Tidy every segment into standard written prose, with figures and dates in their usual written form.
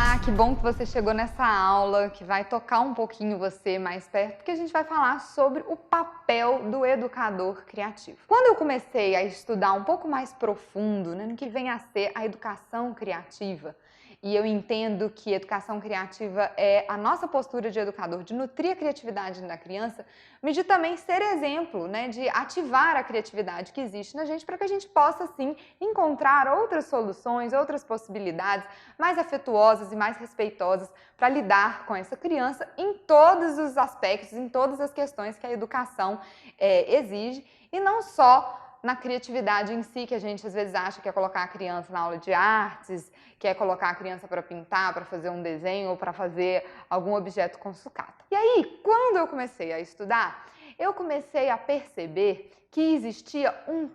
Olá, que bom que você chegou nessa aula que vai tocar um pouquinho você mais perto, porque a gente vai falar sobre o papel do educador criativo. Quando eu comecei a estudar um pouco mais profundo, no que vem a ser a educação criativa, e eu entendo que educação criativa é a nossa postura de educador, de nutrir a criatividade da criança, mas de também ser exemplo, de ativar a criatividade que existe na gente para que a gente possa, sim, encontrar outras soluções, outras possibilidades mais afetuosas e mais respeitosas para lidar com essa criança em todos os aspectos, em todas as questões que a educação exige, e não só na criatividade em si, que a gente às vezes acha que é colocar a criança na aula de artes, que é colocar a criança para pintar, para fazer um desenho ou para fazer algum objeto com sucata. E aí, quando eu comecei a estudar, eu comecei a perceber que existia um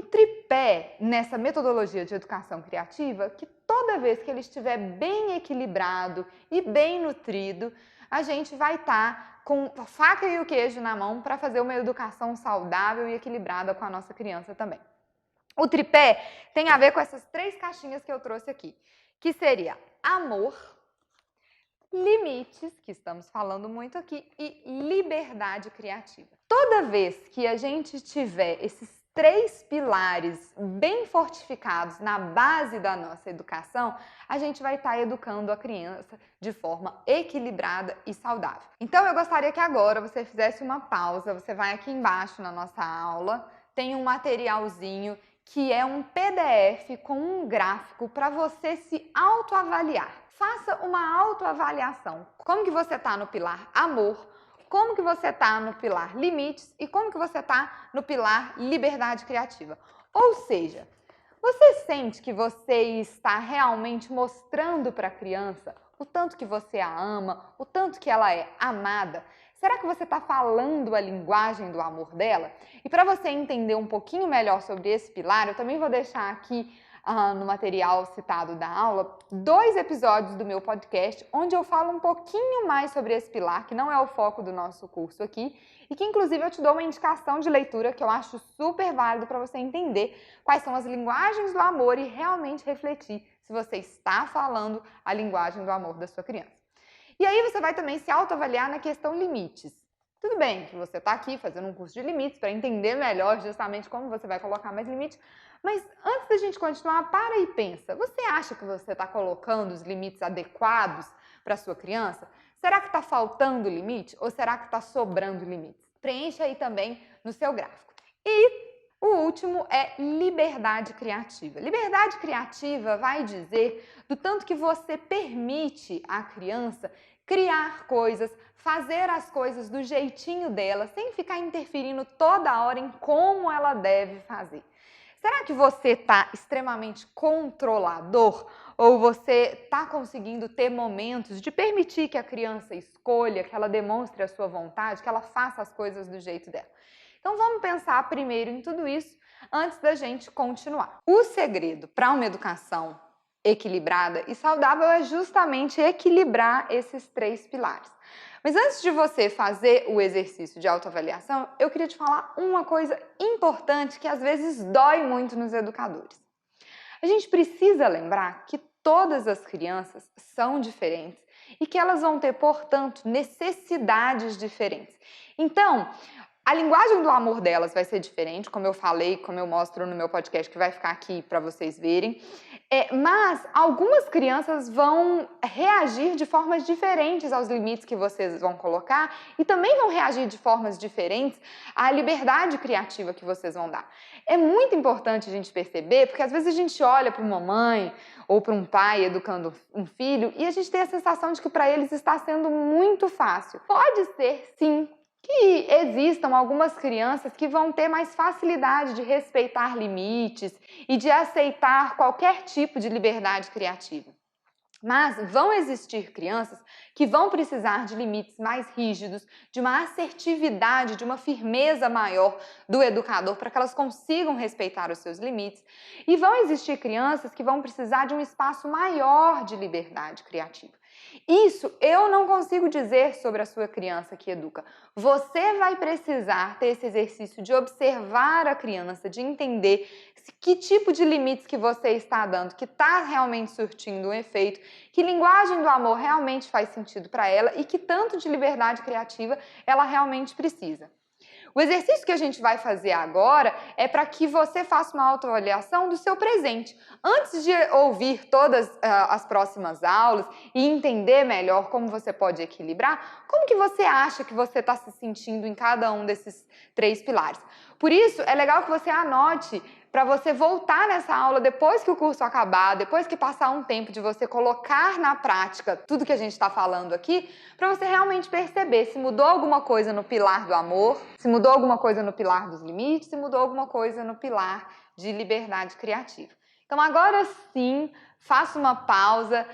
tripé nessa metodologia de educação criativa que toda vez que ele estiver bem equilibrado e bem nutrido, a gente vai estar com a faca e o queijo na mão para fazer uma educação saudável e equilibrada com a nossa criança também. O tripé tem a ver com essas 3 caixinhas que eu trouxe aqui, que seria amor, limites, que estamos falando muito aqui, e liberdade criativa. Toda vez que a gente tiver esses 3 pilares bem fortificados na base da nossa educação, a gente vai estar educando a criança de forma equilibrada e saudável. Então eu gostaria que agora você fizesse uma pausa, você vai aqui embaixo na nossa aula, tem um materialzinho que é um PDF com um gráfico para você se autoavaliar. Faça uma autoavaliação. Como que você está no pilar amor? Como que você está no pilar limites e como que você está no pilar liberdade criativa. Ou seja, você sente que você está realmente mostrando para a criança o tanto que você a ama, o tanto que ela é amada? Será que você está falando a linguagem do amor dela? E para você entender um pouquinho melhor sobre esse pilar, eu também vou deixar aqui no material citado da aula, 2 episódios do meu podcast, onde eu falo um pouquinho mais sobre esse pilar, que não é o foco do nosso curso aqui, e que inclusive eu te dou uma indicação de leitura que eu acho super válido para você entender quais são as linguagens do amor e realmente refletir se você está falando a linguagem do amor da sua criança. E aí você vai também se autoavaliar na questão limites. Tudo bem que você está aqui fazendo um curso de limites para entender melhor justamente como você vai colocar mais limites, mas antes da gente continuar, para e pensa. Você acha que você está colocando os limites adequados para a sua criança? Será que está faltando limite ou será que está sobrando limites? Preencha aí também no seu gráfico. E o último é liberdade criativa. Liberdade criativa vai dizer do tanto que você permite à criança criar coisas, fazer as coisas do jeitinho dela, sem ficar interferindo toda hora em como ela deve fazer. Será que você está extremamente controlador ou você está conseguindo ter momentos de permitir que a criança escolha, que ela demonstre a sua vontade, que ela faça as coisas do jeito dela? Então vamos pensar primeiro em tudo isso antes da gente continuar. O segredo para uma educação equilibrada e saudável é justamente equilibrar esses 3 pilares. Mas antes de você fazer o exercício de autoavaliação, eu queria te falar uma coisa importante que às vezes dói muito nos educadores. A gente precisa lembrar que todas as crianças são diferentes e que elas vão ter, portanto, necessidades diferentes. Então, a linguagem do amor delas vai ser diferente, como eu falei, como eu mostro no meu podcast, que vai ficar aqui para vocês verem. Mas algumas crianças vão reagir de formas diferentes aos limites que vocês vão colocar e também vão reagir de formas diferentes à liberdade criativa que vocês vão dar. É muito importante a gente perceber, porque às vezes a gente olha para uma mãe ou para um pai educando um filho e a gente tem a sensação de que para eles está sendo muito fácil. Pode ser, sim, que existam algumas crianças que vão ter mais facilidade de respeitar limites e de aceitar qualquer tipo de liberdade criativa. Mas vão existir crianças que vão precisar de limites mais rígidos, de uma assertividade, de uma firmeza maior do educador para que elas consigam respeitar os seus limites. E vão existir crianças que vão precisar de um espaço maior de liberdade criativa. Isso eu não consigo dizer sobre a sua criança que educa. Você vai precisar ter esse exercício de observar a criança, de entender que tipo de limites que você está dando, que está realmente surtindo um efeito, que linguagem do amor realmente faz sentido para ela e que tanto de liberdade criativa ela realmente precisa. O exercício que a gente vai fazer agora é para que você faça uma autoavaliação do seu presente. Antes de ouvir todas as próximas aulas e entender melhor como você pode equilibrar, como que você acha que você está se sentindo em cada um desses 3 pilares? Por isso, é legal que você anote para você voltar nessa aula depois que o curso acabar, depois que passar um tempo de você colocar na prática tudo que a gente está falando aqui, para você realmente perceber se mudou alguma coisa no pilar do amor, se mudou alguma coisa no pilar dos limites, se mudou alguma coisa no pilar de liberdade criativa. Então agora sim, faça uma pausa,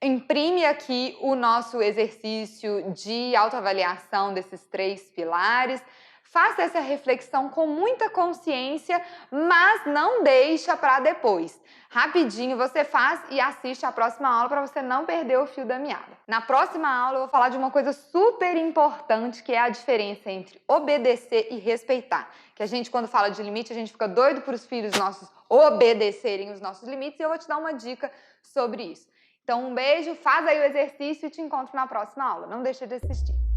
imprime aqui o nosso exercício de autoavaliação desses 3 pilares. Faça essa reflexão com muita consciência, mas não deixa para depois. Rapidinho você faz e assiste a próxima aula para você não perder o fio da meada. Na próxima aula eu vou falar de uma coisa super importante, que é a diferença entre obedecer e respeitar. Que a gente, quando fala de limite, a gente fica doido para os filhos nossos obedecerem os nossos limites, e eu vou te dar uma dica sobre isso. Então um beijo, faz aí o exercício e te encontro na próxima aula. Não deixa de assistir.